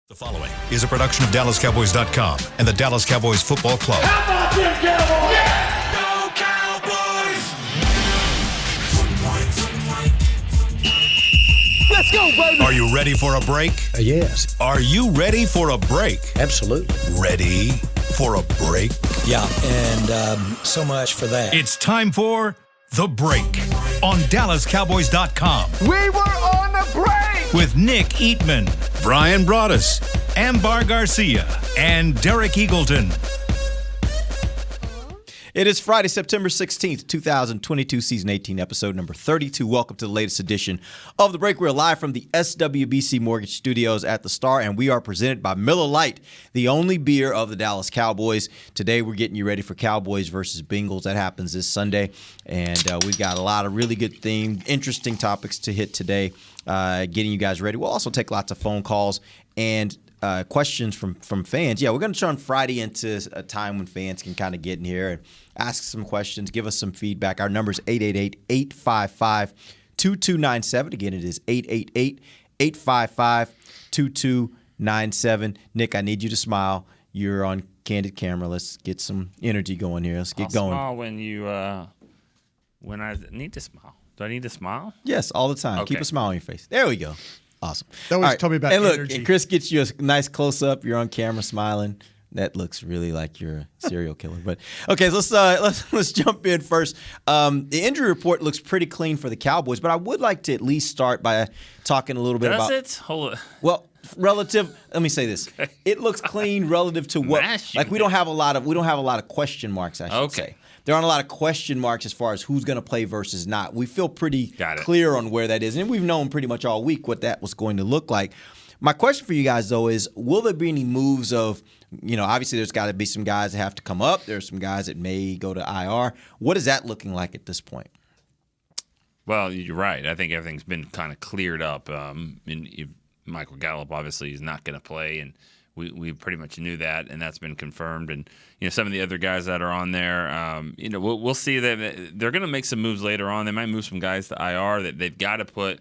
The following is a production of DallasCowboys.com and the Dallas Cowboys Football Club. How about them Cowboys? Yeah! Go Cowboys! Let's go, baby! Are you ready for a break? Yes, Are you ready for a break? absolutely. Ready for a break? Yeah, and so much for that. It's time for The Break on DallasCowboys.com We were on the break! with Nick Eatman, Brian Broaddus, Ambar Garcia, and Derek Eagleton. It is Friday, September 16th, 2022, season 18, episode number 32. Welcome to the latest edition of The Break. We're live from the SWBC Mortgage Studios at the Star, and we are presented by Miller Lite, the only beer of the Dallas Cowboys. Today, we're getting you ready for Cowboys versus Bengals. That happens this Sunday, and we've got a lot of really good interesting topics to hit today, getting you guys ready. We'll also take lots of phone calls and questions from fans. Yeah, we're going to turn Friday into a time when fans can kind of get in here and ask some questions, give us some feedback. Our number is 888-855-2297. Again, it is 888-855-2297. Nick, I need you to smile. You're on candid camera. Let's get some energy going here. Let's get going. Smile when you when I need to smile. Do I need to smile? Yes, all the time. Okay. Keep a smile on your face. There we go. Awesome. That always All right. tell me about and look, energy. And Chris gets you a nice close-up. You're on camera smiling. That looks really like you're a serial killer. But okay, so let's jump in first. The injury report looks pretty clean for the Cowboys, but I would like to at least start by talking a little bit Does about it? Hold on. well, relative. Let me say this: it looks clean relative to what. Mash you, Like we don't have a lot of question marks. I should Okay. say. There aren't a lot of question marks as far as who's going to play versus not. We feel pretty Got it. clear on where that is, and we've known pretty much all week what that was going to look like. My question for you guys, though, is will there be any moves of, obviously there's got to be some guys that have to come up. There's some guys that may go to IR. What is that looking like at this point? Well, you're right. I think everything's been kind of cleared up. Michael Gallup obviously is not going to play, and we pretty much knew that, and that's been confirmed. And some of the other guys that are on there, we'll see that they're going to make some moves later on. They might move some guys to IR. That they've got to put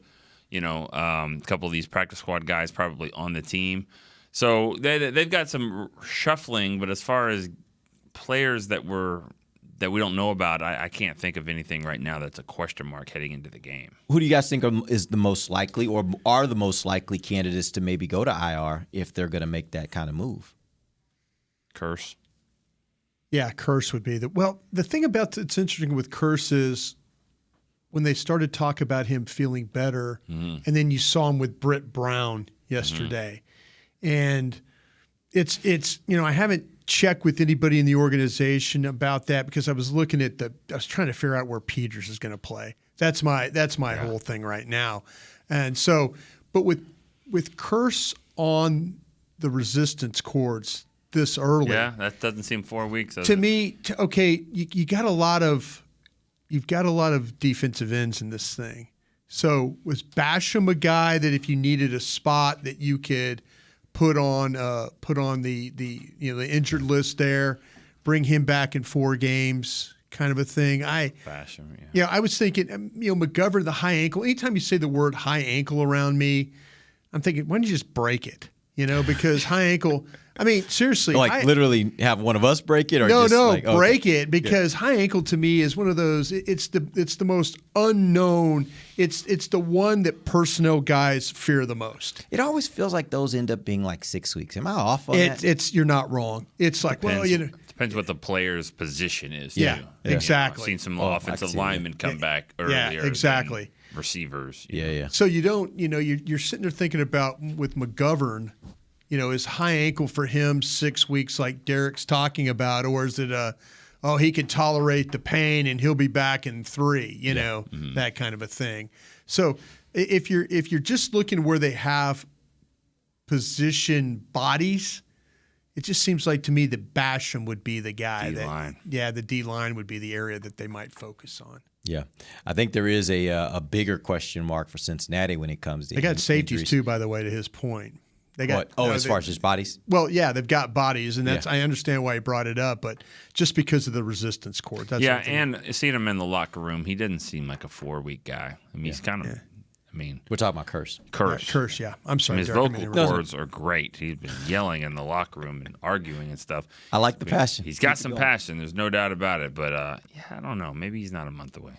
a couple of these practice squad guys probably on the team. So they've got some shuffling, but as far as players that we don't know about, I can't think of anything right now that's a question mark heading into the game. Who do you guys think is the most likely or are the most likely candidates to maybe go to IR if they're going to make that kind of move? Curse. Yeah, Curse would be the. Well, the thing about it's interesting with Curse is when they started talk about him feeling better, and then you saw him with Britt Brown yesterday, and it's I haven't checked with anybody in the organization about that because I was looking at I was trying to figure out where Peters is going to play. That's my whole thing right now, and so, but with Curse on the resistance cords this early, Yeah, that doesn't seem 4 weeks. to me, you got a lot of defensive ends in this thing. So was Basham a guy that if you needed a spot that you could put on the injured list there, bring him back in 4 games, kind of a thing? Basham, Yeah, I was thinking, McGovern, the high ankle. Anytime you say the word high ankle around me, I'm thinking, why don't you just break it? Because high ankle. I mean, seriously. Literally have one of us break it? Or break it because high ankle to me is one of those. It's the most unknown. It's the one that personnel guys fear the most. It always feels like those end up being like 6 weeks. Am I off on that? You're not wrong. It's like, depends what the player's position is. Yeah, too. exactly. I've seen some I offensive see linemen come back earlier. Yeah, exactly. than Receivers. Yeah. So you don't, you're sitting there thinking about with McGovern. Is high ankle for him 6 weeks like Derek's talking about, or is it he can tolerate the pain and he'll be back in 3, that kind of a thing. So if you're just looking where they have position bodies, it just seems like to me that Basham would be the guy. D-line. The D-line would be the area that they might focus on. Yeah. I think there is a bigger question mark for Cincinnati when it comes to They got safeties injuries. too, by the way, to his point. They got as far as just bodies? Well, yeah, they've got bodies, and I understand why he brought it up, but just because of the resistance cord. That's and seeing him in the locker room, he didn't seem like a 4-week guy. I mean, he's kind of I mean, We're talking about Curse. Curse, yeah. I'm sorry. His Derek, vocal cords are great. He's been yelling in the locker room and arguing and stuff. I like the passion. He's got some passion. There's no doubt about it. But, I don't know. Maybe he's not a month away.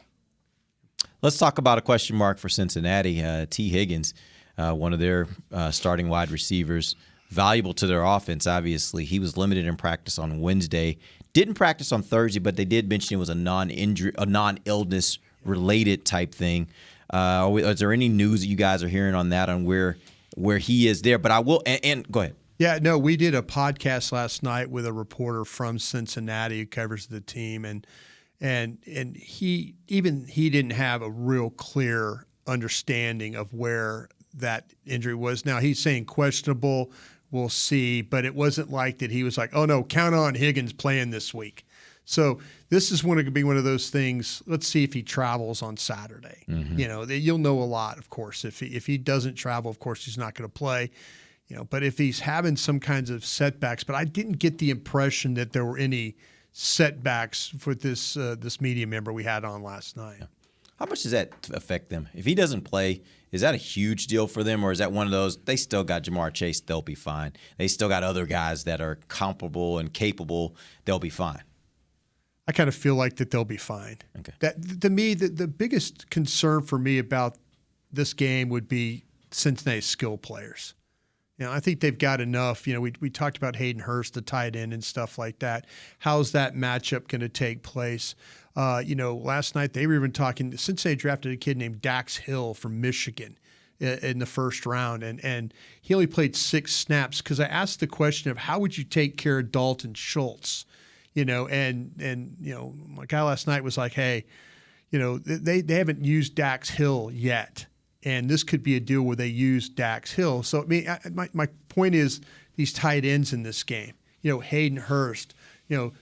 Let's talk about a question mark for Cincinnati. T. Higgins, one of their starting wide receivers, valuable to their offense, obviously. He was limited in practice on Wednesday. Didn't practice on Thursday, but they did mention it was a non-illness related type thing. Is there any news that you guys are hearing on that, on where he is there? But I will, and go ahead. Yeah, no, we did a podcast last night with a reporter from Cincinnati who covers the team, and he didn't have a real clear understanding of where that injury was. Now he's saying questionable. We'll see, but it wasn't like that. He was like, "Oh no, count on Higgins playing this week." So this is going to be one of those things. Let's see if he travels on Saturday. Mm-hmm. You'll know a lot, of course. If he doesn't travel, of course, he's not going to play. But if he's having some kinds of setbacks, but I didn't get the impression that there were any setbacks for this media member we had on last night. Yeah. How much does that affect them? If he doesn't play, is that a huge deal for them, or is that one of those, they still got Jamar Chase, they'll be fine. They still got other guys that are comparable and capable, they'll be fine? I kind of feel like that they'll be fine. Okay. That to me, the biggest concern for me about this game would be Cincinnati's skill players. I think they've got enough. We talked about Hayden Hurst, the tight end, and stuff like that. How's that matchup going to take place? Last night they were even talking, since they drafted a kid named Dax Hill from Michigan in the first round, and he only played 6 snaps because I asked the question of how would you take care of Dalton Schultz? My guy last night was like, hey, they haven't used Dax Hill yet. And this could be a deal where they use Dax Hill. So, my point is these tight ends in this game, Hayden Hurst,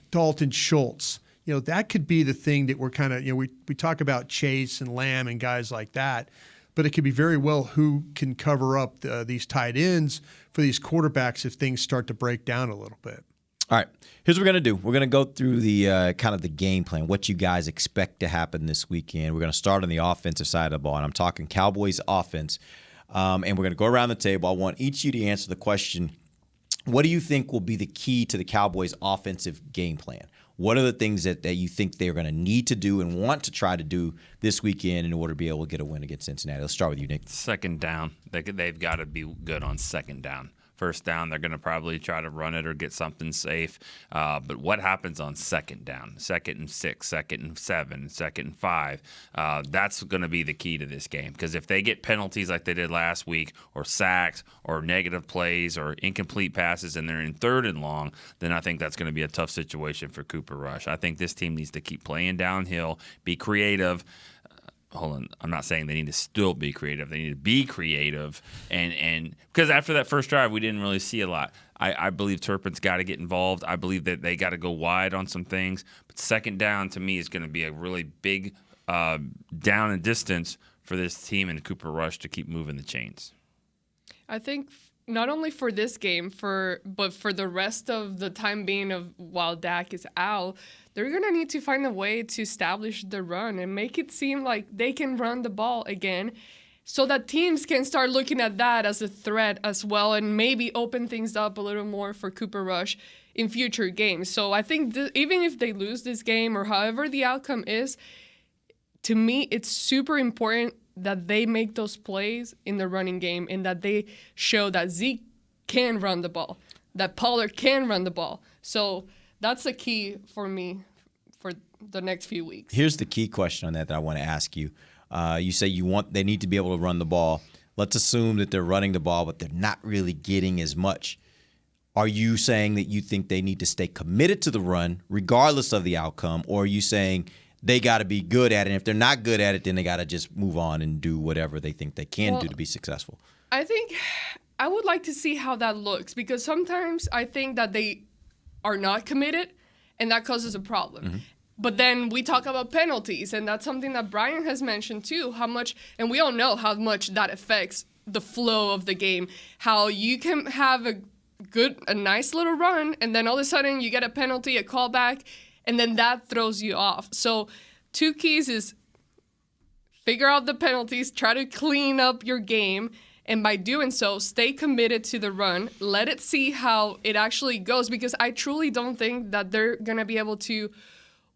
Dalton Schultz, that could be the thing that we're kind of, we talk about Chase and Lamb and guys like that, but it could be very well who can cover up these tight ends for these quarterbacks if things start to break down a little bit. All right, here's what we're going to do. We're going to go through the kind of the game plan, what you guys expect to happen this weekend. We're going to start on the offensive side of the ball, and I'm talking Cowboys offense. And we're going to go around the table. I want each of you to answer the question, what do you think will be the key to the Cowboys' offensive game plan? What are the things that you think they're going to need to do and want to try to do this weekend in order to be able to get a win against Cincinnati? Let's start with you, Nick. Second down. They've got to be good on second down. First down, they're going to probably try to run it or get something safe. But what happens on second down? 2nd and 6, 2nd and 7, 2nd and 5. That's going to be the key to this game. Because if they get penalties like they did last week, or sacks, or negative plays, or incomplete passes, and they're in 3rd and long, then I think that's going to be a tough situation for Cooper Rush. I think this team needs to keep playing downhill, be creative. Hold on, I'm not saying they need to still be creative. They need to be creative, and because after that first drive, we didn't really see a lot. I believe Turpin's got to get involved. I believe that they got to go wide on some things. But second down, to me, is going to be a really big down and distance for this team and Cooper Rush to keep moving the chains. I think not only for this game, but for the rest of the time being of while Dak is out, they're going to need to find a way to establish the run and make it seem like they can run the ball again so that teams can start looking at that as a threat as well and maybe open things up a little more for Cooper Rush in future games. So I think even if they lose this game or however the outcome is, to me, it's super important that they make those plays in the running game and that they show that Zeke can run the ball, that Pollard can run the ball. So that's the key for me for the next few weeks. Here's the key question on that I want to ask you. You say they need to be able to run the ball. Let's assume that they're running the ball, but they're not really getting as much. Are you saying that you think they need to stay committed to the run regardless of the outcome, or are you saying they got to be good at it? And if they're not good at it, then they got to just move on and do whatever they think they can do to be successful? I think I would like to see how that looks, because sometimes I think that they are not committed, and that causes a problem. Mm-hmm. But then we talk about penalties, and that's something that Brian has mentioned too, how much, and we all know how much that affects the flow of the game, how you can have a nice little run, and then all of a sudden you get a penalty, a callback, and then that throws you off. So 2 keys is figure out the penalties, try to clean up your game, and by doing so, stay committed to the run. Let it see how it actually goes, because I truly don't think that they're going to be able to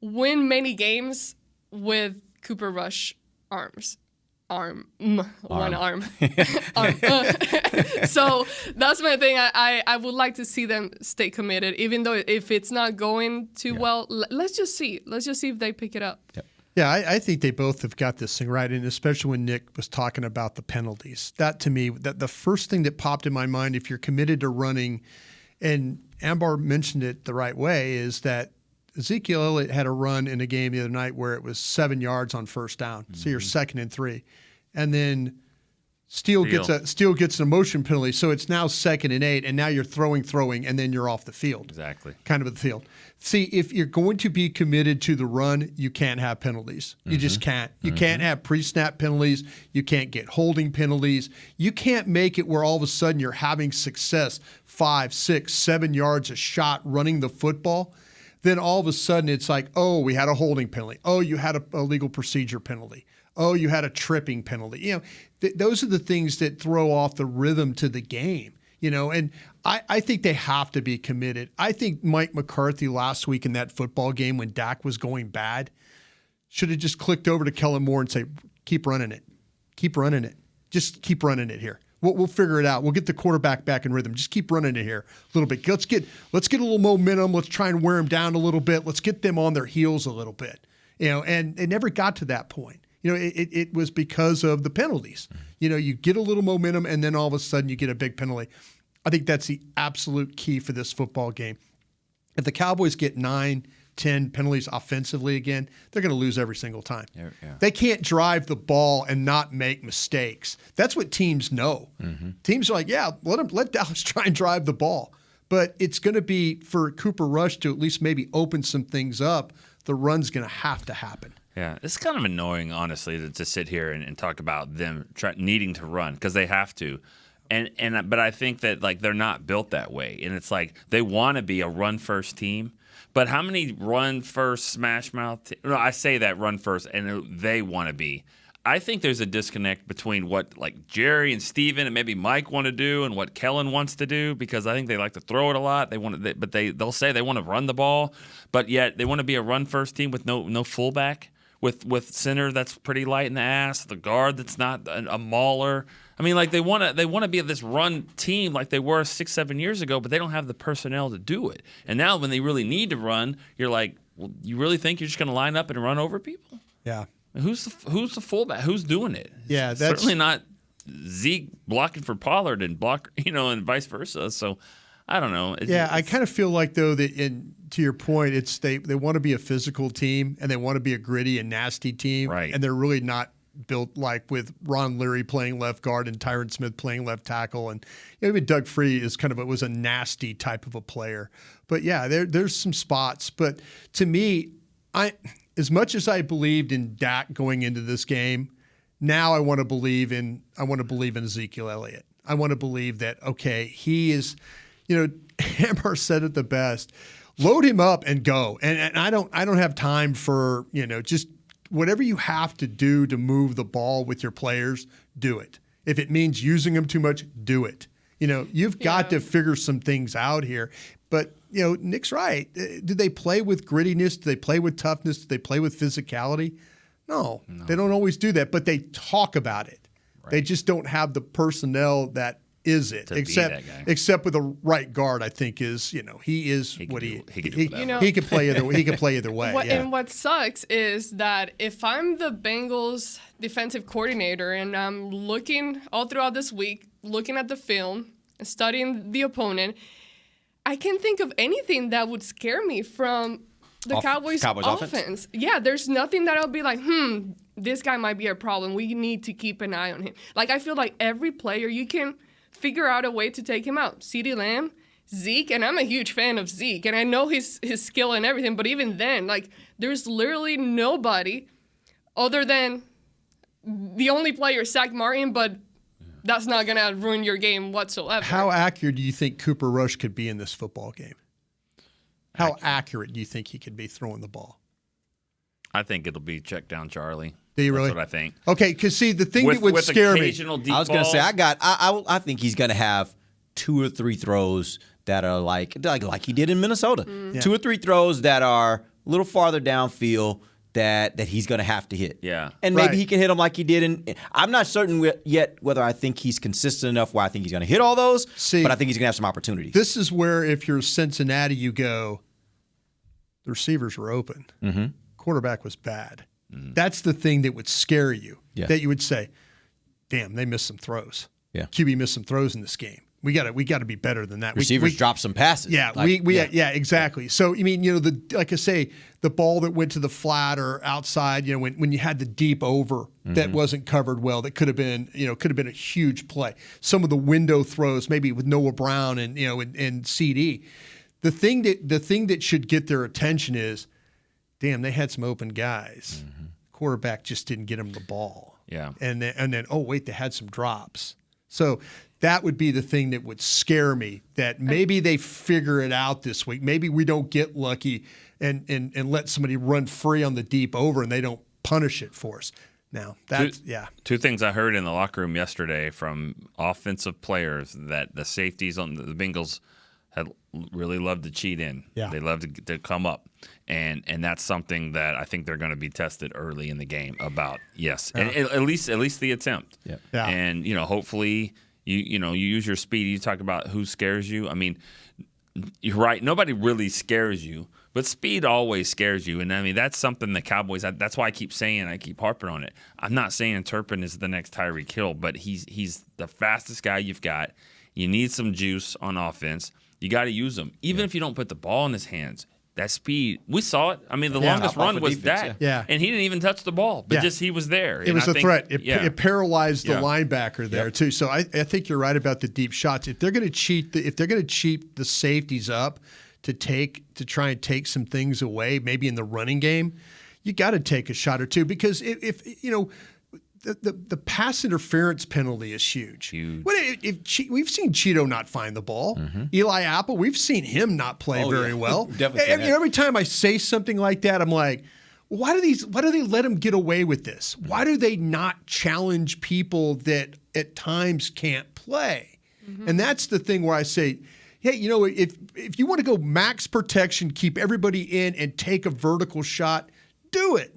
win many games with Cooper Rush arms. One arm. So that's my thing. I would like to see them stay committed, even though if it's not going too well, let's just see. Let's just see if they pick it up. Yep. Yeah, I think they both have got this thing right, and especially when Nick was talking about the penalties. That, to me, that the first thing that popped in my mind, if you're committed to running, and Ambar mentioned it the right way, is that Ezekiel Elliott had a run in a game the other night where it was 7 yards on first down. Mm-hmm. So you're 2nd and 3. And then Steele gets a motion penalty, so it's now 2nd and 8, and now you're throwing, and then you're off the field. Exactly. Kind of at the field. See, if you're going to be committed to the run, you can't have penalties. You just can't. You can't have pre-snap penalties. You can't get holding penalties. You can't make it where all of a sudden you're having success 5, 6, 7 yards a shot running the football. Then all of a sudden it's like, oh, we had a holding penalty. Oh, you had a legal procedure penalty. Oh, you had a tripping penalty. You know, those are the things that throw off the rhythm to the game. You know, and I think they have to be committed. I think Mike McCarthy last week in that football game when Dak was going bad should have just clicked over to Kellen Moore and say, keep running it. Keep running it. Just keep running it here. We'll figure it out. We'll get the quarterback back in rhythm. Just keep running it here a little bit. Let's get a little momentum. Let's try and wear them down a little bit. Let's get them on their heels a little bit. You know, and it never got to that point. You know, it was because of the penalties. You know, you get a little momentum, and then all of a sudden you get a big penalty. I think that's the absolute key for this football game. If the Cowboys get 9, 10 penalties offensively again, they're going to lose every single time. Yeah. They can't drive the ball and not make mistakes. That's what teams know. Mm-hmm. Teams are like, yeah, let Dallas try and drive the ball. But it's going to be for Cooper Rush to at least maybe open some things up. The run's going to have to happen. Yeah, it's kind of annoying, honestly, to sit here and talk about them needing to run because they have to. But I think that like they're not built that way, and it's like they want to be a run first team. But how many run first, smash mouth? No, I say that run first, and they want to be. I think there's a disconnect between what like Jerry and Steven and maybe Mike want to do and what Kellen wants to do, because I think they like to throw it a lot. They'll say they want to run the ball, but yet they want to be a run first team with no fullback, with center that's pretty light in the ass, the guard that's not a mauler. I mean, like they want to be this run team like they were 6-7 years ago, but they don't have the personnel to do it. And now when they really need to run, you're like, well, you really think you're just going to line up and run over people? Yeah. Who's the fullback? Who's doing it? Yeah, that's certainly not Zeke blocking for Pollard and and vice versa. So I don't know. I kind of feel like though that to your point, it's they want to be a physical team and they want to be a gritty and nasty team, right? And they're really not built like with Ron Leary playing left guard and Tyron Smith playing left tackle, and even Doug Free is was a nasty type of a player. But yeah, there's some spots. But to me, as much as I believed in Dak going into this game, now I want to believe in Ezekiel Elliott. I want to believe that he is, Amber said it the best. Load him up and go. And I don't have time for, just whatever you have to do to move the ball with your players, do it. If it means using them too much, do it. You've got to figure some things out here. But, Nick's right. Do they play with grittiness? Do they play with toughness? Do they play with physicality? No, they don't always do that, but they talk about it. Right. They just don't have the personnel that is it. Except with the right guard, I think he can play either way. And what sucks is that if I'm the Bengals defensive coordinator and I'm looking all throughout this week, looking at the film, studying the opponent, I can't think of anything that would scare me from the Cowboys offense. Yeah, there's nothing that I'll be like, this guy might be a problem. We need to keep an eye on him. Like, I feel like every player, you can figure out a way to take him out. CeeDee Lamb, Zeke, and I'm a huge fan of Zeke, and I know his skill and everything, but even then, like, there's literally nobody other than the only player, Zach Martin, but that's not going to ruin your game whatsoever. How accurate do you think Cooper Rush could be in this football game? How accurate do you think he could be throwing the ball? I think it'll be check down Charlie. Do you really? That's what I think. Okay, because see, the thing that would with scare me. occasional deep I was going to say, balls. I think he's going to have 2 or 3 throws that are like he did in Minnesota. Yeah. 2 or 3 throws that are a little farther downfield that he's going to have to hit. Yeah. And maybe Right. he can hit them like he did. I'm not certain yet whether I think he's consistent enough where I think he's going to hit all those, See, but I think he's going to have some opportunities. This is where, if you're Cincinnati, you go, the receivers were open. Mm-hmm. Quarterback was bad. That's the thing that would scare you. Yeah. That you would say, damn, they missed some throws. Yeah. QB missed some throws in this game. We got to be better than that. Receivers dropped some passes. Yeah, exactly. So I mean, like I say, the ball that went to the flat or outside, when you had the deep over that wasn't covered well, that could have been a huge play. Some of the window throws, maybe with Noah Brown and CD. The thing that should get their attention is, damn, they had some open guys. Quarterback just didn't get them the ball. Yeah. And then oh wait, they had some drops. So that would be the thing that would scare me, that maybe they figure it out this week. Maybe we don't get lucky and let somebody run free on the deep over and they don't punish it for us. Now, that's, Two things I heard in the locker room yesterday from offensive players, that the safeties on the Bengals had really loved to cheat in. Yeah. They love to come up. And that's something that I think they're going to be tested early in the game about. Yes. Yeah. And at least the attempt. Yeah. Yeah. And, hopefully you use your speed. You talk about who scares you. I mean, you're right. Nobody really scares you, but speed always scares you. And I mean, that's something the Cowboys, that's why I keep harping on it. I'm not saying Turpin is the next Tyreek Hill, but he's the fastest guy you've got. You need some juice on offense. You got to use him. Even if you don't put the ball in his hands, that speed, we saw it. I mean, the longest run was defense, that. yeah. And he didn't even touch the ball, but Yeah. just he was there. It And was I a think- threat. It yeah. paralyzed the Yeah. linebacker there too. So I think you're right about the deep shots. If they're going to cheat the safeties up to try and take some things away, maybe in the running game, you got to take a shot or two, because if the pass interference penalty is huge. Huge. We've seen Cheeto not find the ball. Eli Apple, we've seen him not play very well. Definitely seen that. Every time I say something like that, I'm like, why do they let them get away with this? Why do they not challenge people that at times can't play? And that's the thing where I say, hey, if you want to go max protection, keep everybody in and take a vertical shot, do it.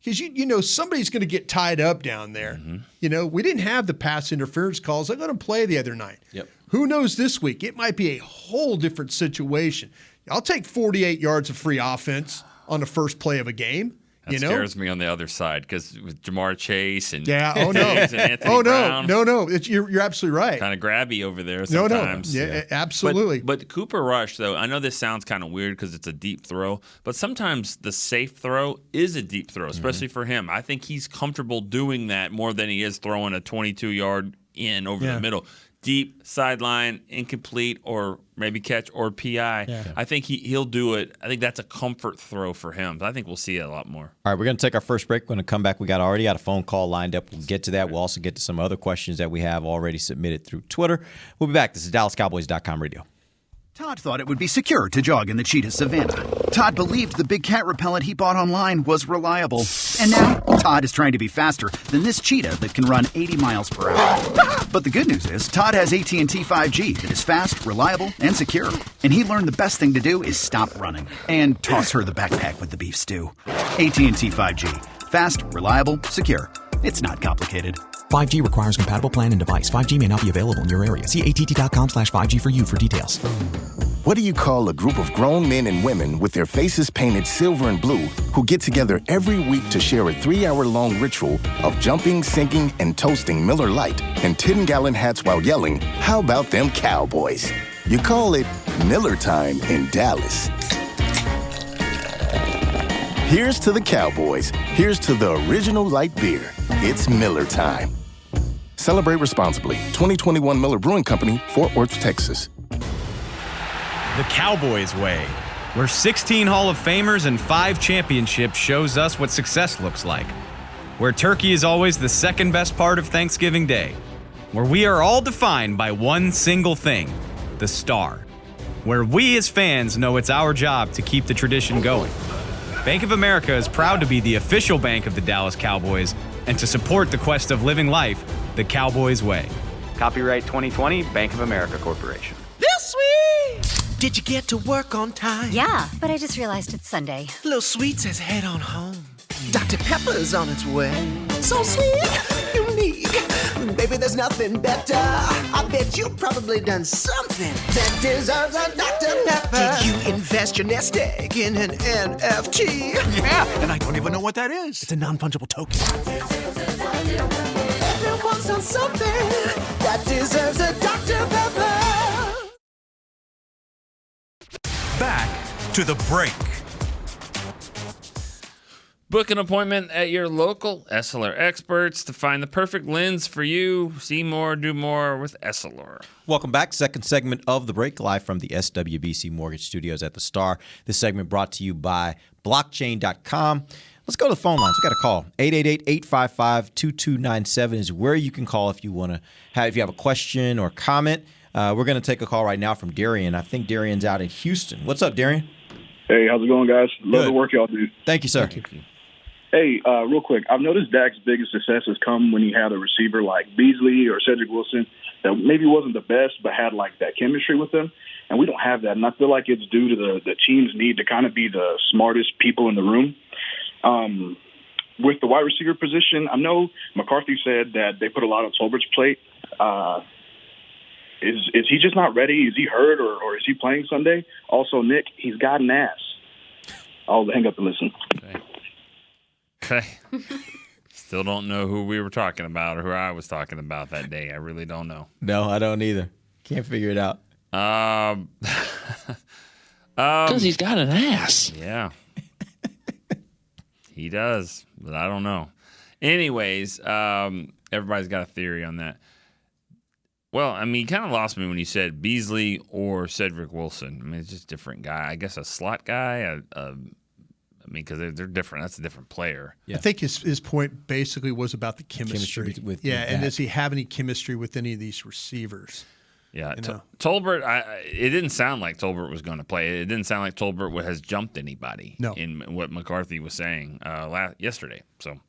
Because somebody's going to get tied up down there. We didn't have the pass interference calls. I let them play the other night. Yep. Who knows this week? It might be a whole different situation. I'll take 48 yards of free offense on the first play of a game. That scares me on the other side, because with Jamar Chase and Oh no! and Anthony Brown, No! You're absolutely right. kind of grabby over there No, sometimes. yeah, absolutely. But Cooper Rush, though, I know this sounds kind of weird because it's a deep throw, but sometimes the safe throw is a deep throw, especially for him. I think he's comfortable doing that more than he is throwing a 22-yard in over the middle. Deep, sideline, incomplete, or maybe catch or PI. Yeah. I think he'll do it. I think that's a comfort throw for him. I think we'll see it a lot more. All right, we're going to take our first break. We're going to come back. We already got a phone call lined up. We'll get to that. We'll also get to some other questions that we have already submitted through Twitter. We'll be back. This is DallasCowboys.com radio. Todd thought it would be secure to jog in the cheetah savanna. Todd believed the big cat repellent he bought online was reliable. And now, Todd is trying to be faster than this cheetah that can run 80 miles per hour. But the good news is, Todd has AT&T 5G that is fast, reliable, and secure. And he learned the best thing to do is stop running and toss her the backpack with the beef stew. AT&T 5G. Fast, reliable, secure. It's not complicated. 5G requires compatible plan and device. 5G may not be available in your area. See att.com/5G for you for details. What do you call a group of grown men and women with their faces painted silver and blue who get together every week to share a 3-hour-long ritual of jumping, singing, and toasting Miller Lite and 10-gallon hats while yelling, "How about them Cowboys?" You call it Miller Time in Dallas. Here's to the Cowboys. Here's to the original light beer. It's Miller Time. Celebrate responsibly. 2021 Miller Brewing Company, Fort Worth, Texas. The Cowboys way, where 16 Hall of Famers and 5 championships shows us what success looks like. Where turkey is always the second best part of Thanksgiving Day. Where we are all defined by one single thing, the star. Where we as fans know it's our job to keep the tradition going. Bank of America is proud to be the official bank of the Dallas Cowboys and to support the quest of living life the Cowboys way. Copyright 2020, Bank of America Corporation. This sweet! Did you get to work on time? Yeah, but I just realized it's Sunday. Little Sweet says head on home. Dr. Pepper's on its way. So sweet, unique. Baby, there's nothing better. I bet you've probably done something that deserves a Dr. Pepper. Did you invest your nest egg in an NFT? Yeah, and I don't even know what that is. It's a non-fungible token. Everyone's on something that deserves a Dr. Pepper. Back to the break. Book an appointment at your local Essilor experts to find the perfect lens for you. See more, do more with Essilor. Welcome back. Second segment of The Break, live from the SWBC Mortgage Studios at the Star. This segment brought to you by blockchain.com. Let's go to the phone lines. We got a call. 888-855-2297 is where you can call if you want to if you have a question or comment. We're going to take a call right now from Darian. I think Darian's out in Houston. What's up, Darian? Hey, how's it going, guys? Love the work y'all do. Thank you, sir. Thank you. Hey, real quick, I've noticed Dak's biggest success has come when he had a receiver like Beasley or Cedric Wilson that maybe wasn't the best but had like that chemistry with them, and we don't have that. And I feel like it's due to the team's need to kind of be the smartest people in the room. With the wide receiver position, I know McCarthy said that they put a lot on Tolbert's plate. Is he just not ready? Is he hurt or is he playing Sunday? Also, Nick, he's got an ass. I'll hang up and listen. Okay. Still don't know who we were talking about or who I was talking about that day. I really don't know. No, I don't either. Can't figure it out. Because he's got an ass. Yeah. He does, but I don't know. Anyways, everybody's got a theory on that. Well, I mean, you kind of lost me when you said Beasley or Cedric Wilson. I mean, it's just a different guy. I guess a slot guy. I mean, because they're different. That's a different player. Yeah. I think his point basically was about the chemistry. with and does he have any chemistry with any of these receivers? Yeah, Tolbert. It didn't sound like Tolbert was going to play. It didn't sound like Tolbert has jumped anybody. No. In what McCarthy was saying yesterday. So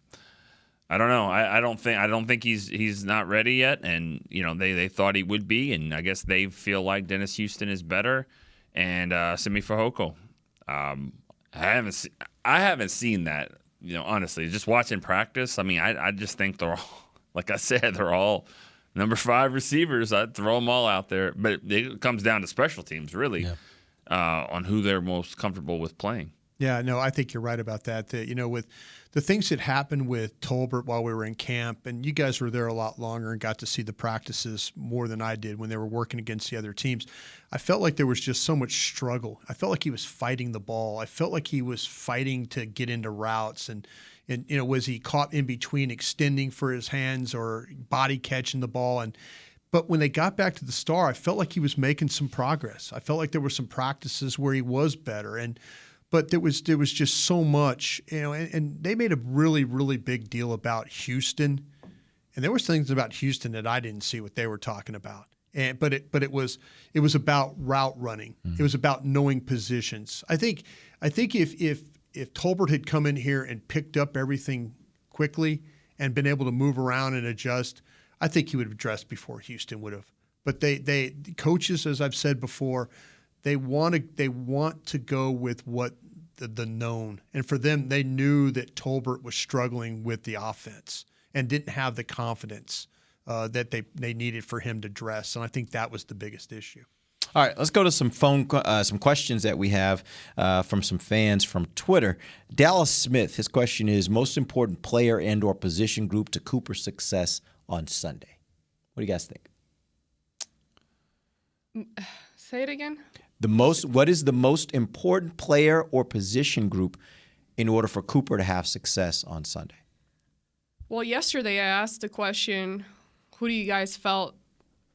I don't know. I don't think he's not ready yet. And they thought he would be, and I guess they feel like Dennis Houston is better. And Simi Fehoko. I haven't seen that. Honestly, just watching practice. I mean, I just think they're all, like I said, they're all number 5 receivers. I'd throw them all out there. But it comes down to special teams, really, on who they're most comfortable with playing. Yeah, no, I think you're right about that. With the things that happened with Tolbert while we were in camp, and you guys were there a lot longer and got to see the practices more than I did when they were working against the other teams. I felt like there was just so much struggle. I felt like he was fighting the ball. I felt like he was fighting to get into routes. And was he caught in between extending for his hands or body catching the ball? But when they got back to the Star, I felt like he was making some progress. I felt like there were some practices where he was better. But there was just so much, and they made a really, really big deal about Houston. And there was things about Houston that I didn't see what they were talking about. But it was about route running. Mm-hmm. It was about knowing positions. I think if Tolbert had come in here and picked up everything quickly and been able to move around and adjust, I think he would have dressed before Houston would have. But the coaches, as I've said before, they want to go with what the known. And for them, they knew that Tolbert was struggling with the offense and didn't have the confidence that they needed for him to dress. And I think that was the biggest issue. All right, let's go to some some questions that we have from some fans from Twitter. Dallas Smith, his question is, most important player and or position group to Cooper's success on Sunday. What do you guys think? Say it again. What is the most important player or position group in order for Cooper to have success on Sunday? Well, yesterday I asked the question, who do you guys felt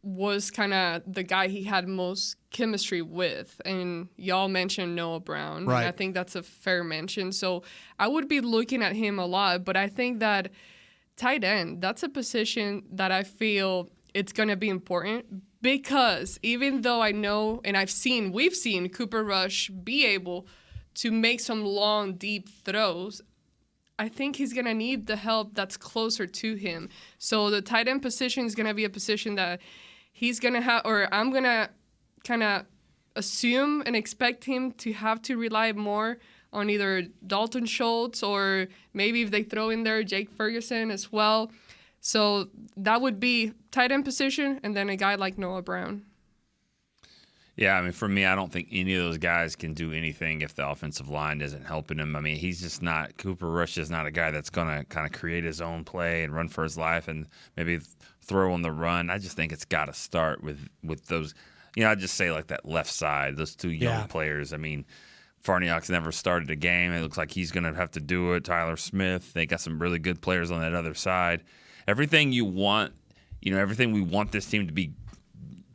was kind of the guy he had most chemistry with? And y'all mentioned Noah Brown. Right. And I think that's a fair mention. So I would be looking at him a lot, but I think that tight end, that's a position that I feel it's going to be important. Because even though I know and we've seen Cooper Rush be able to make some long, deep throws, I think he's going to need the help that's closer to him. So the tight end position is going to be a position that he's going to have, or I'm going to kind of assume and expect him to have to rely more on either Dalton Schultz or maybe if they throw in there Jake Ferguson as well. So that would be tight end position and then a guy like Noah Brown. Yeah, I mean, for me, I don't think any of those guys can do anything if the offensive line isn't helping him. I mean, he's just not – Cooper Rush is not a guy that's going to kind of create his own play and run for his life and maybe throw on the run. I just think it's got to start with those – I'd just say like that left side, those two young players. I mean, Farniok's never started a game. It looks like he's going to have to do it. Tyler Smith, they got some really good players on that other side. Everything you want – everything we want this team to be –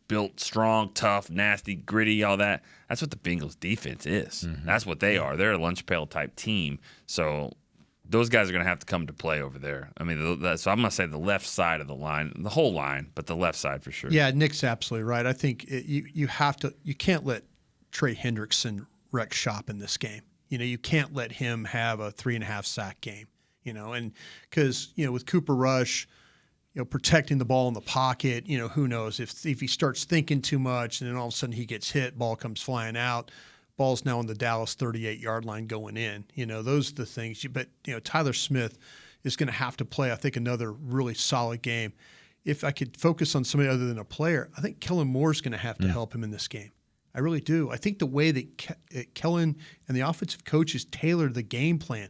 built strong, tough, nasty, gritty, all that. That's what the Bengals defense is. Mm-hmm. That's what they are. They're a lunch pail type team. So those guys are going to have to come to play over there. I mean, so I'm going to say the left side of the line, the whole line, but the left side for sure. Yeah, Nick's absolutely right. I think you can't let Trey Hendrickson wreck shop in this game. You can't let him have a 3.5 sack game. And because with Cooper Rush, protecting the ball in the pocket, who knows if he starts thinking too much and then all of a sudden he gets hit, ball comes flying out, ball's now on the Dallas 38-yard line going in. Those are the things. But Tyler Smith is going to have to play, I think, another really solid game. If I could focus on somebody other than a player, I think Kellen Moore is going to have to help him in this game. I really do. I think the way that Kellen and the offensive coaches tailored the game plan,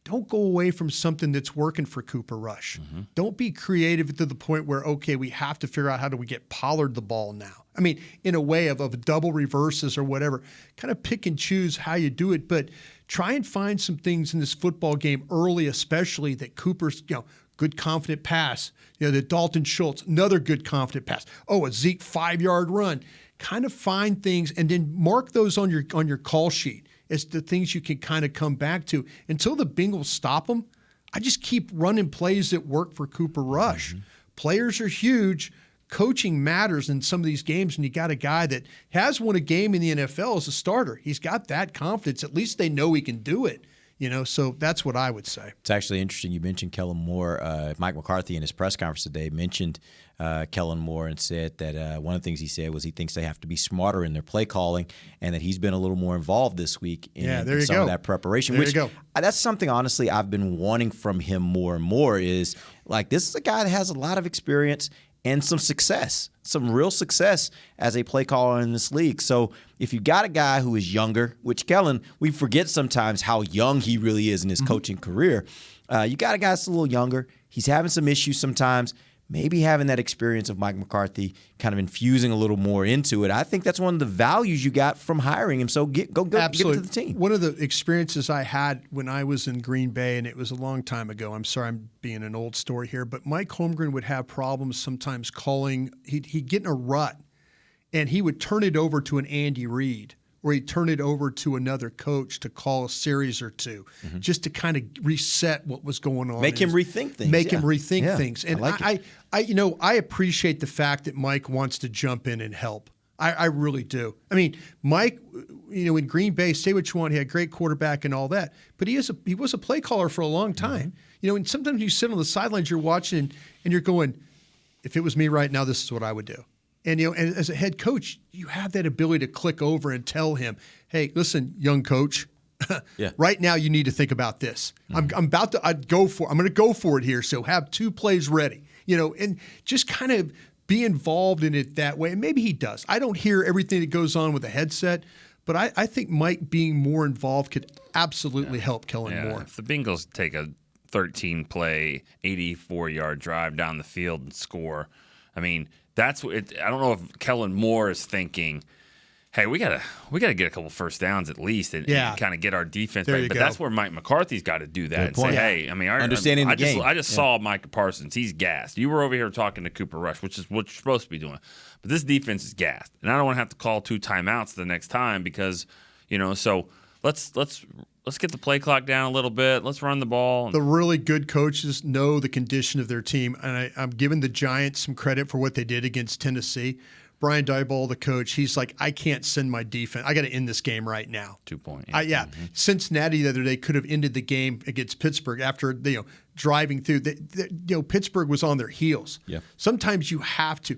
don't go away from something that's working for Cooper Rush. Mm-hmm. Don't be creative to the point where, okay, we have to figure out how do we get Pollard the ball now. I mean, in a way of double reverses or whatever. Kind of pick and choose how you do it, but try and find some things in this football game early, especially that Cooper's, good confident pass. That Dalton Schultz, another good confident pass. Oh, a Zeke 5-yard run. Kind of find things and then mark those on your call sheet. It's the things you can kind of come back to. Until the Bengals stop them, I just keep running plays that work for Cooper Rush. Mm-hmm. Players are huge. Coaching matters in some of these games, and you got a guy that has won a game in the NFL as a starter. He's got that confidence. At least they know he can do it. So that's what I would say. It's actually interesting. You mentioned Kellen Moore. Mike McCarthy in his press conference today mentioned Kellen Moore and said that one of the things he said was he thinks they have to be smarter in their play calling and that he's been a little more involved this week in some of that preparation. That's something, honestly, I've been wanting from him more and more is like this is a guy that has a lot of experience and some success, some real success as a play caller in this league. So if you got a guy who is younger, which Kellen, we forget sometimes how young he really is in his coaching career. You got a guy that's a little younger. He's having some issues sometimes. Maybe having that experience of Mike McCarthy kind of infusing a little more into it. I think that's one of the values you got from hiring him. So get it to the team. One of the experiences I had when I was in Green Bay, and it was a long time ago. I'm sorry I'm being an old story here, but Mike Holmgren would have problems sometimes calling. He'd get in a rut, and he would turn it over to an Andy Reid, or he'd turn it over to another coach to call a series or two, just to kind of reset what was going on. Make him rethink things. And I appreciate the fact that Mike wants to jump in and help. I really do. I mean, Mike, in Green Bay, say what you want, he had a great quarterback and all that, but he was a play caller for a long time. And sometimes you sit on the sidelines, you're watching, and you're going, if it was me right now, this is what I would do. And and as a head coach, you have that ability to click over and tell him, "Hey, listen, young coach, right now you need to think about this. I'm about to I'm going to go for it here. So have 2 plays ready, and just kind of be involved in it that way. And maybe he does. I don't hear everything that goes on with the headset, but I think Mike being more involved could absolutely help Kellen Moore. If the Bengals take a 13-play, 84-yard drive down the field and score, I mean. That's what I don't know if Kellen Moore is thinking, hey, we gotta get a couple first downs at least and kind of get our defense back. But that's where Mike McCarthy's got to do that and say, hey, I mean, understanding the game. I just saw Micah Parsons. He's gassed. You were over here talking to Cooper Rush, which is what you're supposed to be doing. But this defense is gassed, and I don't want to have to call 2 timeouts the next time because so let's get the play clock down a little bit. Let's run the ball. The really good coaches know the condition of their team, and I'm giving the Giants some credit for what they did against Tennessee. Brian Daboll, the coach, he's like, I can't send my defense. I got to end this game right now. 2 point. Cincinnati the other day could have ended the game against Pittsburgh after driving through. Pittsburgh was on their heels. Yeah. Sometimes you have to.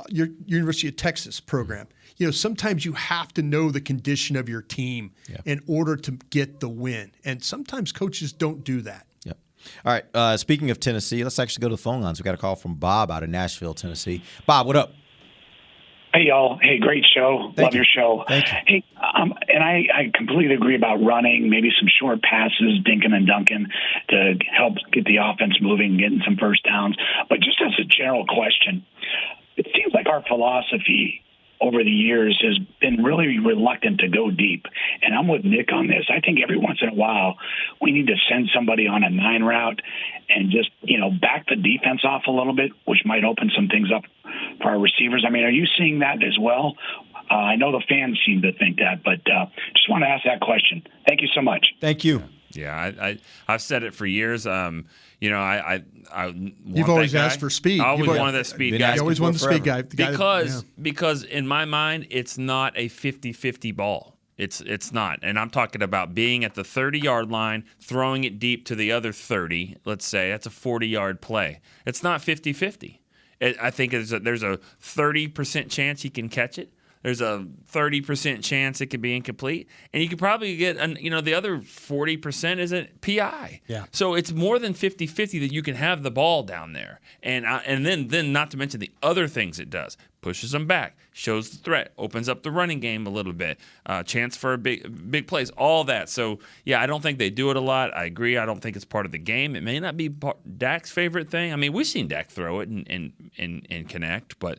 Your University of Texas program. Sometimes you have to know the condition of your team in order to get the win, and sometimes coaches don't do that. Yep. All right. Speaking of Tennessee, let's actually go to the phone lines. We got a call from Bob out of Nashville, Tennessee. Bob, what up? Hey, y'all. Hey, great show. Love your show. Thank you. Hey, and I completely agree about running, maybe some short passes, dinking and dunking to help get the offense moving, getting some first downs. But just as a general question, it seems like our philosophy over the years has been really reluctant to go deep. And I'm with Nick on this. I think every once in a while we need to send somebody on a 9 route and just, back the defense off a little bit, which might open some things up for our receivers. I mean, are you seeing that as well? I know the fans seem to think that, but just want to ask that question. Thank you so much. Thank you. Yeah, I've said it for years. You've always asked for speed. I always wanted that speed guy. You always wanted the speed guy. Because in my mind, it's not a 50-50 ball. It's not. And I'm talking about being at the 30-yard line, throwing it deep to the other 30, let's say. That's a 40-yard play. It's not 50-50. I think there's a 30% chance he can catch it. There's a 30% chance it could be incomplete. And you could probably get, the other 40% is a PI. Yeah. So it's more than 50-50 that you can have the ball down there. And then not to mention the other things it does. Pushes them back, shows the threat, opens up the running game a little bit, chance for a big plays, all that. So, yeah, I don't think they do it a lot. I agree. I don't think it's part of the game. It may not be Dak's favorite thing. I mean, we've seen Dak throw it and connect, but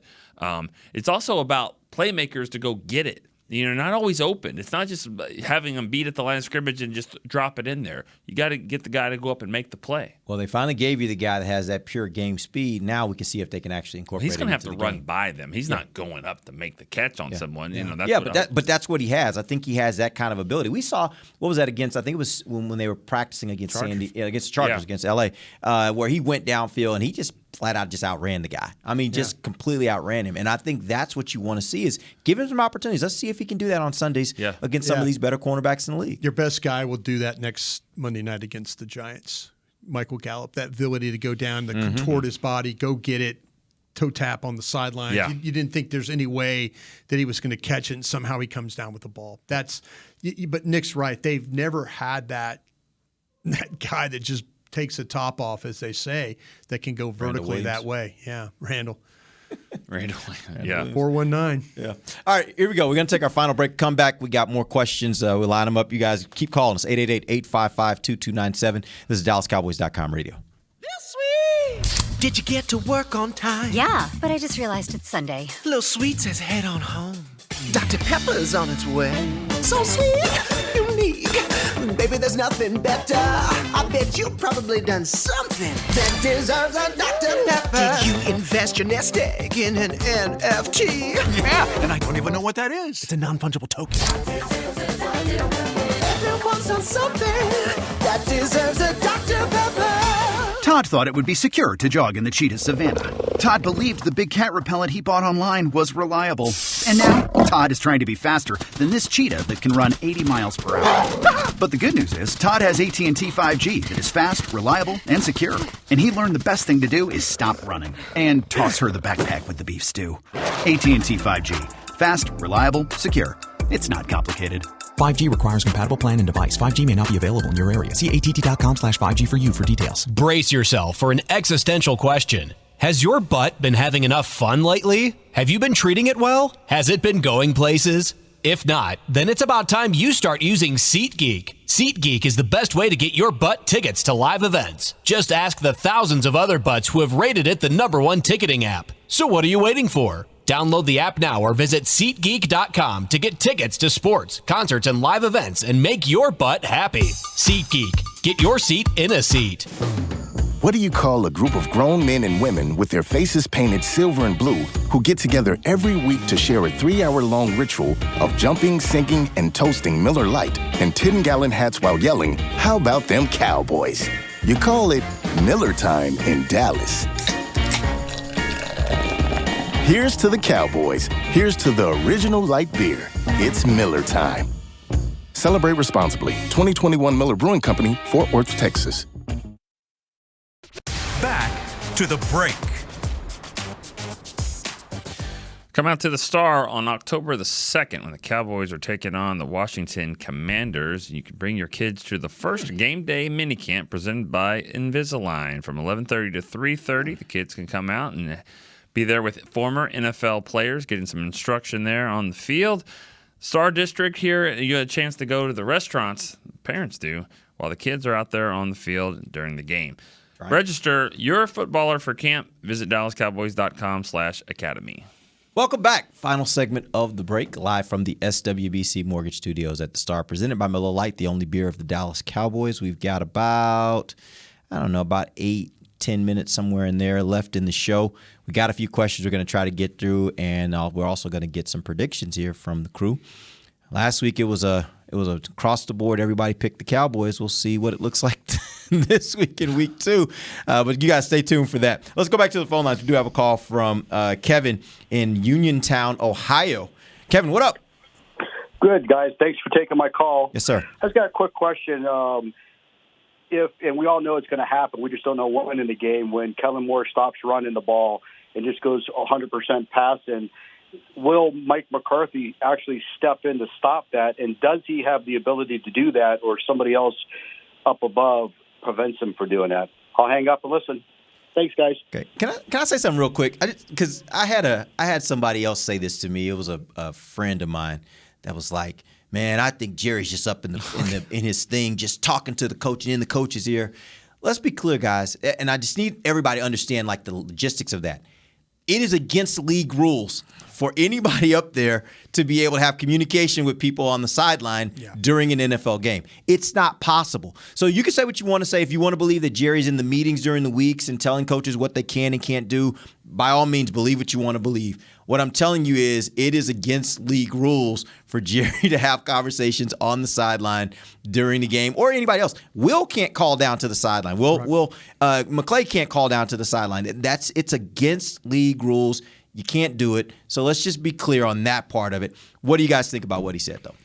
it's also about playmakers to go get it. Not always open. It's not just having them beat at the line of scrimmage and just drop it in there. You got to get the guy to go up and make the play. Well, they finally gave you the guy that has that pure game speed. Now we can see if they can actually incorporate He's going to have to run by them. He's not going up to make the catch on someone. But that's what he has. I think he has that kind of ability. We saw, what was that against? I think it was when they were practicing against against the Chargers, against LA, where he went downfield and he just flat out just outran the guy. I mean, just completely outran him. And I think that's what you want to see is give him some opportunities. Let's see if he can do that on Sundays against some of these better cornerbacks in the league. Your best guy will do that next Monday night against the Giants. Michael Gallup, that ability to go down, to contort his body, go get it, toe tap on the sideline. Yeah. You didn't think there's any way that he was going to catch it, and somehow he comes down with the ball. But Nick's right. They've never had that guy that just takes the top off, as they say, that can go vertically that way. Yeah, Randall. Yeah. 419. Yeah. All right, here we go. We're going to take our final break. Come back. We got more questions. We'll line them up. You guys keep calling us. 888-855-2297. This is DallasCowboys.com radio. Did you get to work on time? Yeah, but I just realized it's Sunday. Little Sweet says head on home. Dr. Pepper's on its way. So sweet, unique. Baby, there's nothing better. I bet you've probably done something that deserves a Dr. Pepper. Did you invest your nest egg in an NFT? Yeah, and I don't even know what that is. It's a non-fungible token. Everyone's done something that deserves a Dr. Pepper. Todd thought it would be secure to jog in the cheetah savanna. Todd believed the big cat repellent he bought online was reliable. And now, Todd is trying to be faster than this cheetah that can run 80 miles per hour. But the good news is, Todd has AT&T 5G that is fast, reliable, and secure. And he learned the best thing to do is stop running and toss her the backpack with the beef stew. AT&T 5G. Fast, reliable, secure. It's not complicated. 5G requires compatible plan and device. 5G may not be available in your area. See att.com/5G for you for details. Brace yourself for an existential question. Has your butt been having enough fun lately? Have you been treating it well? Has it been going places? If not, then it's about time you start using SeatGeek. SeatGeek is the best way to get your butt tickets to live events. Just ask the thousands of other butts who have rated it the #1 ticketing app. So what are you waiting for? Download the app now or visit SeatGeek.com to get tickets to sports, concerts, and live events and make your butt happy. SeatGeek. Get your seat in a seat. What do you call a group of grown men and women with their faces painted silver and blue who get together every week to share a 3-hour-long ritual of jumping, sinking, and toasting Miller Lite and 10-gallon hats while yelling, "How about them Cowboys?" You call it Miller Time in Dallas. Here's to the Cowboys. Here's to the original light beer. It's Miller time. Celebrate responsibly. 2021 Miller Brewing Company, Fort Worth, Texas. Back to the break. Come out to the Star on October the 2nd when the Cowboys are taking on the Washington Commanders. You can bring your kids to the first game day minicamp presented by Invisalign from 11:30 to 3:30. The kids can come out and be there with former NFL players, getting some instruction there on the field. Star District here, you had a chance to go to the restaurants, parents do, while the kids are out there on the field during the game. Right. Register your footballer for camp. Visit DallasCowboys.com/academy. Welcome back. Final segment of the break, live from the SWBC Mortgage Studios at the Star, presented by Miller Lite, the only beer of the Dallas Cowboys. We've got about 8-10 minutes somewhere in there left in the show. We got a few questions we're going to try to get through, and we're also going to get some predictions here from the crew. Last week it was across the board. Everybody picked the Cowboys. We'll see what it looks like this week in week 2. But you guys stay tuned for that. Let's go back to the phone lines. We do have a call from Kevin in Uniontown, Ohio. Kevin, what up? Good, guys. Thanks for taking my call. Yes, sir. I just got a quick question. And we all know it's going to happen, we just don't know when in the game, when Kellen Moore stops running the ball and just goes 100% passing, will Mike McCarthy actually step in to stop that? And does he have the ability to do that, or somebody else up above prevents him from doing that? I'll hang up and listen. Thanks, guys. Okay. Can I say something real quick? Because I had somebody else say this to me. It was a friend of mine that was like, "Man, I think Jerry's just up in his thing, just talking to the coach and in the coach's ear." Let's be clear, guys, and I just need everybody to understand the logistics of that. It is against league rules for anybody up there to be able to have communication with people on the sideline during an NFL game. It's not possible. So you can say what you want to say. If you want to believe that Jerry's in the meetings during the weeks and telling coaches what they can and can't do, by all means, believe what you want to believe. What I'm telling you is it is against league rules for Jerry to have conversations on the sideline during the game, or anybody else. Will can't call down to the sideline. McClay can't call down to the sideline. It's against league rules. You can't do it. So let's just be clear on that part of it. What do you guys think about what he said, though?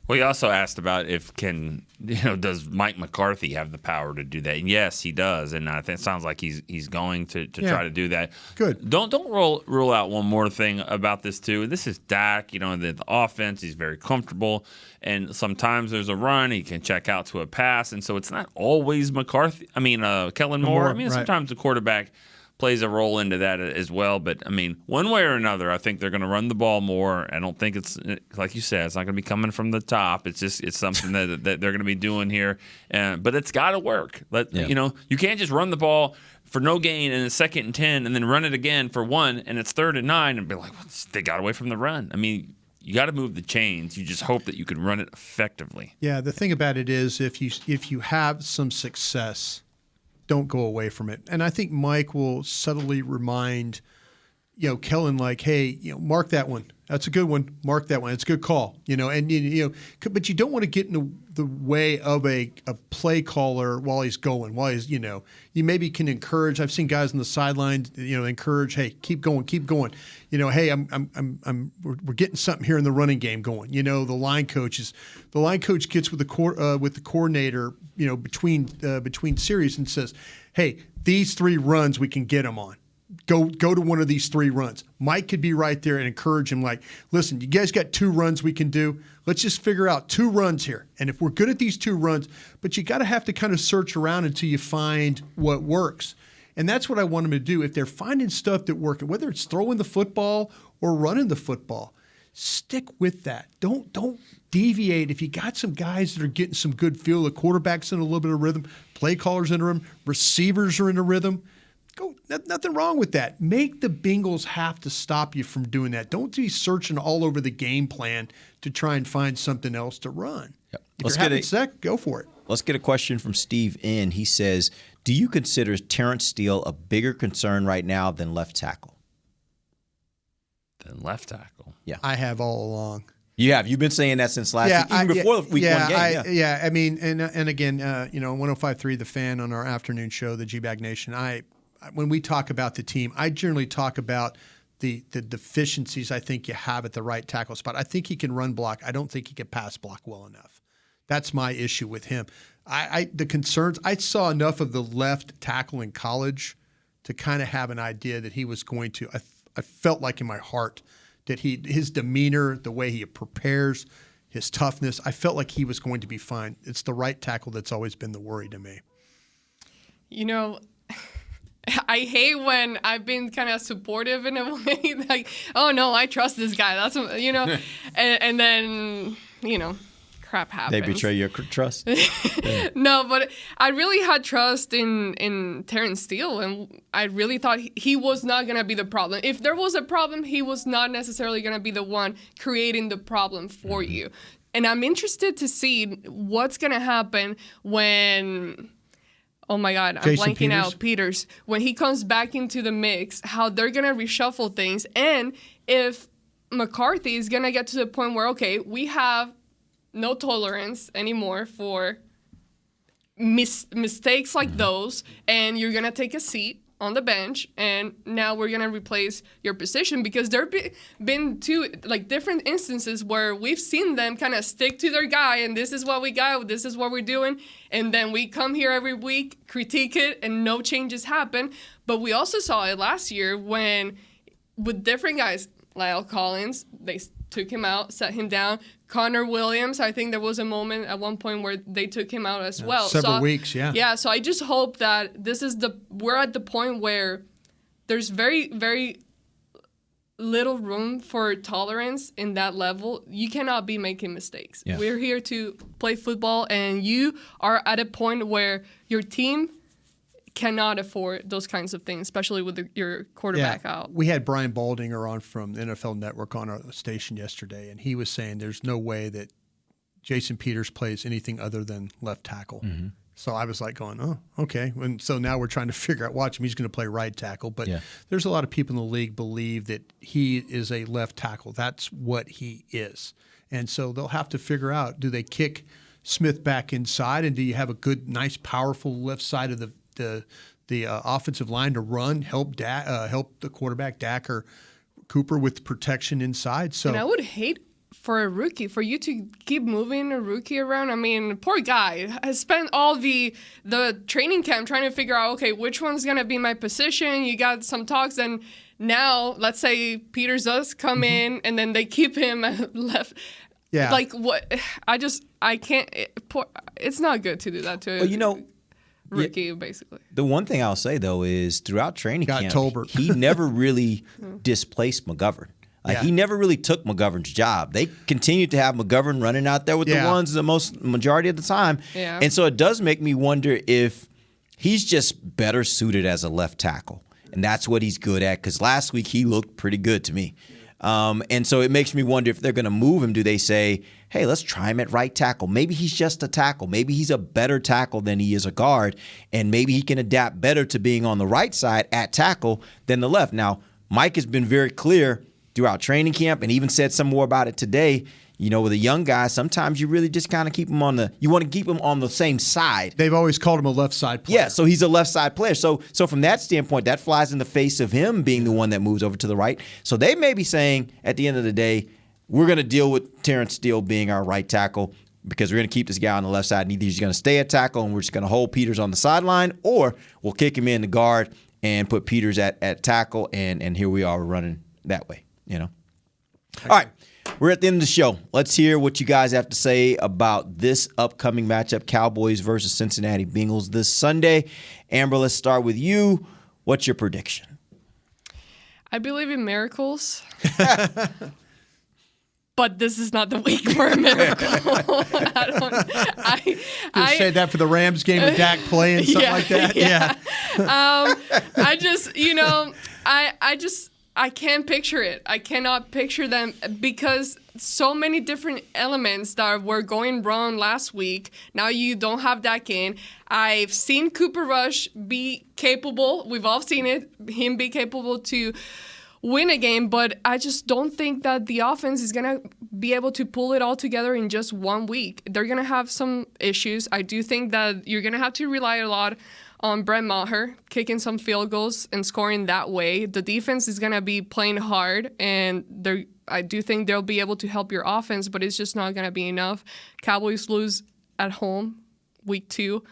Well, he also asked about does Mike McCarthy have the power to do that? And yes, he does, and I think it sounds like he's going to try to do that. Good. Don't rule out one more thing about this too. This is Dak. The offense. He's very comfortable, and sometimes there's a run. He can check out to a pass, and so it's not always McCarthy. Kellen Moore. Sometimes the quarterback plays a role into that as well. But, one way or another, I think they're going to run the ball more. I don't think it's, like you said, it's not going to be coming from the top. It's something that they're going to be doing here. But it's got to work. You can't just run the ball for no gain in a 2nd and 10 and then run it again for 1 and it's 3rd and 9 and be like, well, they got away from the run. You got to move the chains. You just hope that you can run it effectively. Yeah, the thing about it is if you have some success, don't go away from it. And I think Mike will subtly remind, Kellen, hey, mark that one. That's a good one. Mark that one. It's a good call. But you don't want to get in the way of a play caller while he's going. You maybe can encourage. I've seen guys on the sidelines, encourage, hey, keep going. Hey, we're getting something here in the running game going. The line coach gets with the coordinator, between series and says, hey, these 3 runs we can get them on. Go to one of these 3 runs. Mike could be right there and encourage him listen, you guys got 2 runs we can do. Let's just figure out 2 runs here. And if we're good at these 2 runs, but you got to have to kind of search around until you find what works. And that's what I want them to do. If they're finding stuff that works, whether it's throwing the football or running the football, stick with that. Don't deviate. If you got some guys that are getting some good feel, the quarterback's in a little bit of rhythm, play callers in a rhythm, receivers are in a rhythm, nothing wrong with that. Make the Bengals have to stop you from doing that. Don't be searching all over the game plan to try and find something else to run. Yep. If you're having sec, go for it. Let's get a question from Steve N. He says, do you consider Terrence Steele a bigger concern right now than left tackle? Yeah. I have all along. You have. You've been saying that since last week, even before the week 1 game. And again, 105.3 The Fan on our afternoon show, the G-Bag Nation, when we talk about the team, I generally talk about the deficiencies I think you have at the right tackle spot. I think he can run block. I don't think he can pass block well enough. That's my issue with him. The concerns, I saw enough of the left tackle in college to kind of have an idea that he was going to. I felt like in my heart that his demeanor, the way he prepares, his toughness, I felt like he was going to be fine. It's the right tackle that's always been the worry to me. You know, I hate when I've been kind of supportive in a way, like, oh no, I trust this guy. That's, you know, and then, you know, crap happens. They betray your trust. Yeah. No, but I really had trust in Terrence Steele, and I really thought he was not going to be the problem. If there was a problem, he was not necessarily going to be the one creating the problem for you. And I'm interested to see what's going to happen when, oh my God, I'm Jason blanking out, Peters, when he comes back into the mix, how they're going to reshuffle things, and if McCarthy is going to get to the point where, okay, we have no tolerance anymore for mistakes like those, and you're going to take a seat on the bench, and now we're going to replace your position, because there have been two different instances where we've seen them kind of stick to their guy, and this is what we got, this is what we're doing, and then we come here every week, critique it, and no changes happen. But we also saw it last year when, with different guys, Lyle Collins, they took him out, set him down. Connor Williams, I think there was a moment at one point where they took him out as well. Several weeks, yeah. Yeah, so I just hope that we're at the point where there's very, very little room for tolerance in that level. You cannot be making mistakes. Yeah. We're here to play football, and you are at a point where your team cannot afford those kinds of things, especially with your quarterback out. We had Brian Baldinger on from the NFL Network on our station yesterday, and he was saying there's no way that Jason Peters plays anything other than left tackle. Mm-hmm. So I was like going, oh, okay. And so now we're trying to figure out, watch him, he's going to play right tackle. But there's a lot of people in the league believe that he is a left tackle. That's what he is. And so they'll have to figure out, do they kick Smith back inside, and do you have a good, nice, powerful left side of the offensive line to run, help the quarterback, Dak or Cooper, with protection inside. So, and I would hate for a rookie, for you to keep moving a rookie around. I mean, poor guy has spent all the training camp trying to figure out, okay, which one's going to be my position. You got some talks, and now let's say Peters does come in, and then they keep him left. Yeah. Like, what? I can't. It's not good to do that to Well, rookie, basically. The one thing I'll say, though, is throughout training camp, Tolbert. he never really displaced McGovern. He never really took McGovern's job. They continued to have McGovern running out there with the ones the majority of the time. Yeah. And so it does make me wonder if he's just better suited as a left tackle. And that's what he's good at, because last week he looked pretty good to me. And so it makes me wonder if they're going to move him. Do they say, hey, let's try him at right tackle? Maybe he's just a tackle. Maybe he's a better tackle than he is a guard, and maybe he can adapt better to being on the right side at tackle than the left. Now, Mike has been very clear throughout training camp, and even said some more about it today. You know, with a young guy, sometimes you really just kind of keep him you want to keep him on the same side. They've always called him a left side player. Yeah, so he's a left side player. So from that standpoint, that flies in the face of him being the one that moves over to the right. So they may be saying at the end of the day, we're going to deal with Terrence Steele being our right tackle, because we're going to keep this guy on the left side. And either he's going to stay at tackle and we're just going to hold Peters on the sideline, or we'll kick him in the guard and put Peters at tackle, and here we are running that way, you know. All right. We're at the end of the show. Let's hear what you guys have to say about this upcoming matchup, Cowboys versus Cincinnati Bengals this Sunday. Amber, let's start with you. What's your prediction? I believe in miracles. But this is not the week for a miracle. I say that for the Rams game with Dak playing, something like that. Yeah. I just, I can't picture it. I cannot picture them, because so many different elements that were going wrong last week. Now you don't have Dak in. I've seen Cooper Rush be capable. We've all seen it, him be capable to win a game, but I just don't think that the offense is going to be able to pull it all together in just 1 week. They're going to have some issues. I do think that you're going to have to rely a lot on Brett Maher kicking some field goals and scoring that way. The defense is going to be playing hard, and I do think they'll be able to help your offense, but it's just not going to be enough. Cowboys lose at home, week 2.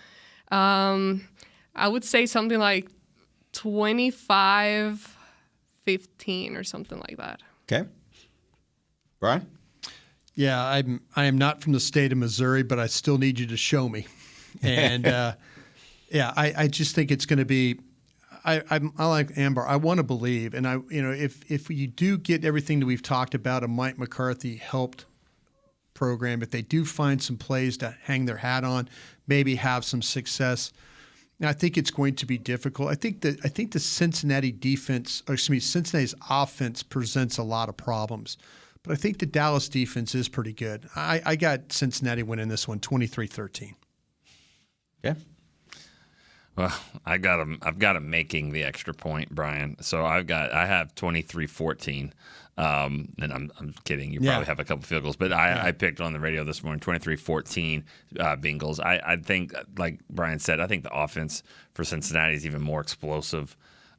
I would say something like 25-15 or something like that. Okay. Brian? Yeah, I am not from the state of Missouri, but I still need you to show me. And I just think it's going to be. I like Amber. I want to believe, and if you do get everything that we've talked about, a Mike McCarthy helped program, if they do find some plays to hang their hat on, maybe have some success. And I think it's going to be difficult. I think the Cincinnati Cincinnati's offense presents a lot of problems. But I think the Dallas defense is pretty good. I got Cincinnati winning this one 23-13. Okay. Well, I've got them making the extra point, Brian. So I have 23-14. And I'm kidding. You probably have a couple field goals, but I picked on the radio this morning 23-14 Bengals. I think, like Brian said, I think the offense for Cincinnati is even more explosive.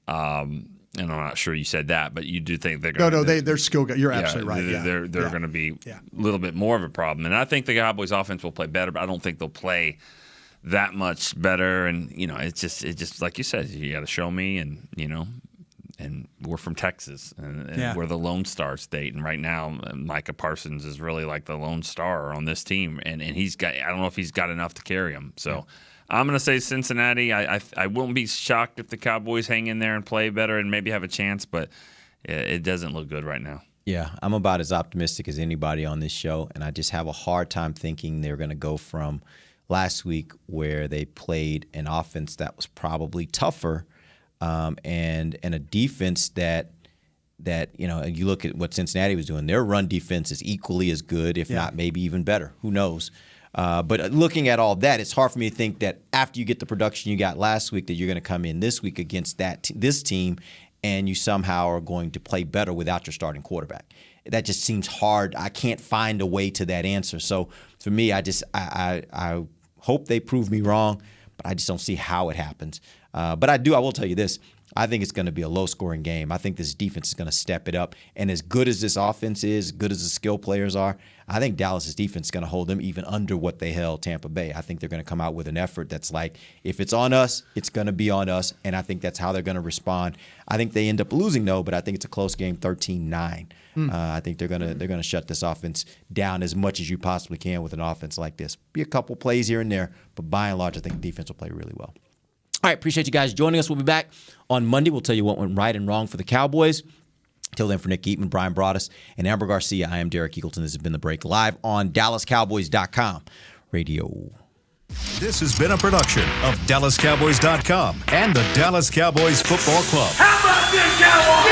And I'm not sure you said that, but you do think they're going to. No, they're skill guys. You're absolutely right. They're going to be a little bit more of a problem. And I think the Cowboys offense will play better, but I don't think they'll play that much better. And, it's just like you said, you got to show me, and, and we're from Texas, and we're the Lone Star State. And right now, Micah Parsons is really like the Lone Star on this team. And I don't know if he's got enough to carry him. So I'm going to say Cincinnati. I won't be shocked if the Cowboys hang in there and play better and maybe have a chance, but it doesn't look good right now. Yeah, I'm about as optimistic as anybody on this show, and I just have a hard time thinking they're going to go from last week where they played an offense that was probably tougher and a defense that you look at what Cincinnati was doing. Their run defense is equally as good, if not maybe even better. Who knows? But looking at all that, it's hard for me to think that after you get the production you got last week that you're going to come in this week against this team and you somehow are going to play better without your starting quarterback. That just seems hard. I can't find a way to that answer. So for me, I hope they prove me wrong, but I just don't see how it happens. But I will tell you this. I think it's going to be a low-scoring game. I think this defense is going to step it up. And as good as this offense is, as good as the skill players are, I think Dallas' defense is going to hold them even under what they held Tampa Bay. I think they're going to come out with an effort that's like, if it's on us, it's going to be on us. And I think that's how they're going to respond. I think they end up losing, though, but I think it's a close game, 13-9. I think they're going to shut this offense down as much as you possibly can with an offense like this. Be a couple plays here and there, but by and large, I think the defense will play really well. All right, appreciate you guys joining us. We'll be back on Monday. We'll tell you what went right and wrong for the Cowboys. Till then, for Nick Eatman, Brian Broaddus, and Amber Garcia, I am Derek Eagleton. This has been The Break, live on DallasCowboys.com radio. This has been a production of DallasCowboys.com and the Dallas Cowboys Football Club. How about this, Cowboys?